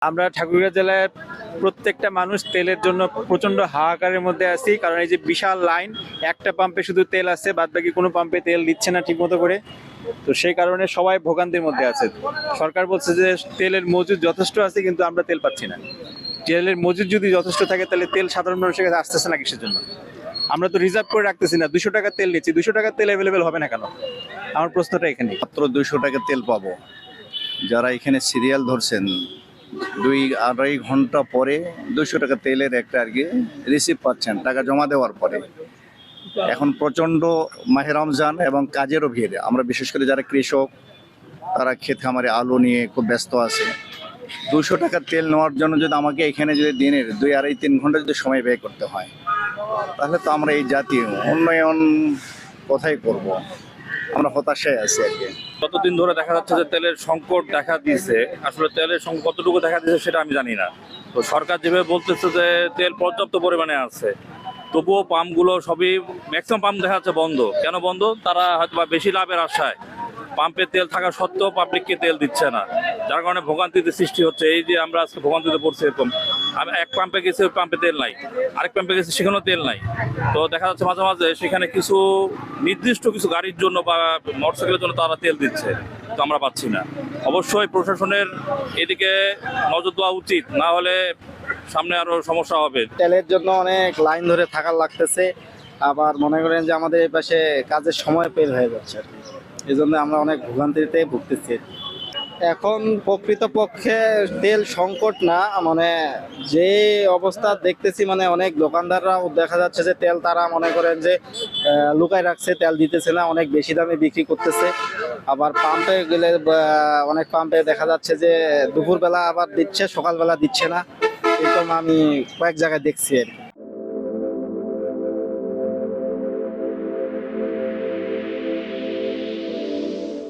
আমরা ঠাকুরগাঁও জেলায় প্রত্যেকটা মানুষ তেলের জন্য প্রচন্ড হাহাকারের মধ্যে আছি, কারণ এই যে বিশাল লাইন, একটা পাম্পে শুধু তেল আছে, বাদ বাকি কোনো পাম্পে তেল দিচ্ছে না ঠিক মতো করে। তো সেই কারণে সবাই ভোগান্তির মধ্যে আছে। সরকার বলছে যে তেলের মজুদ যথেষ্ট আছে, কিন্তু আমরা তেল পাচ্ছি না। তেলের মজুদ যদি যথেষ্ট থাকে তাহলে তেল সাধারণ মানুষের কাছে আসতেছে না কিসের জন্য? আমরা তো রিজার্ভ করে রাখতেছি না, 200 টাকার তেল নিচ্ছি, 200 টাকার তেল অ্যাভেলেবেল হবে না কেন? আমার প্রশ্নটা এখানে। মাত্র 200 টাকা তেল পাবো। যারা এখানে সিরিয়াল ধরছেন 2-2.5 ঘন্টা পরে 200 টাকা তেলের একটা আর কি রিসিভ পাচ্ছেন টাকা জমা দেওয়ার পরে। এখন প্রচণ্ড মাহে রমজান এবং কাজেরও ভিড়। আমরা বিশেষ করে যারা কৃষক, তারা ক্ষেত খামারে আলু নিয়ে খুব ব্যস্ত আছে। 200 টাকার তেল নেওয়ার জন্য যদি আমাকে এখানে যদি দিনের 2-2.5-3 ঘন্টা যদি সময় ব্যয় করতে হয়, তাহলে তো আমরা এই জাতীয় উন্নয়ন কোথায় করব? আমরা হতাশায় আছি আর কি। কতদিন ধরে দেখা যাচ্ছে যে তেলের সংকট দেখা দিয়েছে। আসলে তেলের সংকট কতটুকু দেখা দিয়েছে সেটা আমি জানি না। তো সরকার যেভাবে বলতেছে যে তেল পর্যাপ্ত পরিমাণে আছে, তবুও পাম্পগুলো সবই ম্যাক্সিমাম পাম্প দেখা যাচ্ছে বন্ধ। কেন বন্ধ? তারা হয়তো বা বেশি লাভের আশায় পাম্পে তেল থাকা সত্ত্বেও পাবলিককে তেল দিচ্ছে না, যার কারণে ভোগান্তিতে সৃষ্টি হচ্ছে। এই যে আমরা আজকে ভোগান্তিতে পড়ছি, এরকম আমি এক পাম্পে গেছি, ওই পাম্পে তেল নাই, আরেক পাম্পে গেছি, সেখানেও তেল নাই। তো দেখা যাচ্ছে মাঝে মাঝে সেখানে কিছু নির্দিষ্ট কিছু গাড়ির জন্য বা মোটরসাইকেলের জন্য তারা তেল দিচ্ছে, তো আমরা পাচ্ছি না। অবশ্যই প্রশাসনের এদিকে নজর দেওয়া উচিত, না হলে সামনে আরো সমস্যা হবে। তেলের জন্য অনেক লাইন ধরে থাকার লাগতেছে। আবার মনে করেন যে আমাদের এই পাশে কাজের সময় পেল হয়ে যাচ্ছে আর কি। এই জন্য আমরা অনেক ভোগান্তিতে ভুগতেছি। এখন প্রকৃতপক্ষে তেল সংকট না, মানে যে অবস্থা দেখতেছি, মানে অনেক দোকানদাররাও দেখা যাচ্ছে যে তেল তারা মনে করেন যে লুকায় রাখছে, তেল দিতেছে না, অনেক বেশি দামে বিক্রি করতেছে। আবার পাম্পে গেলে অনেক পাম্পে দেখা যাচ্ছে যে দুপুরবেলা আবার দিচ্ছে, সকালবেলা দিচ্ছে না। এরকম আমি কয়েক জায়গায় দেখছি আর কি।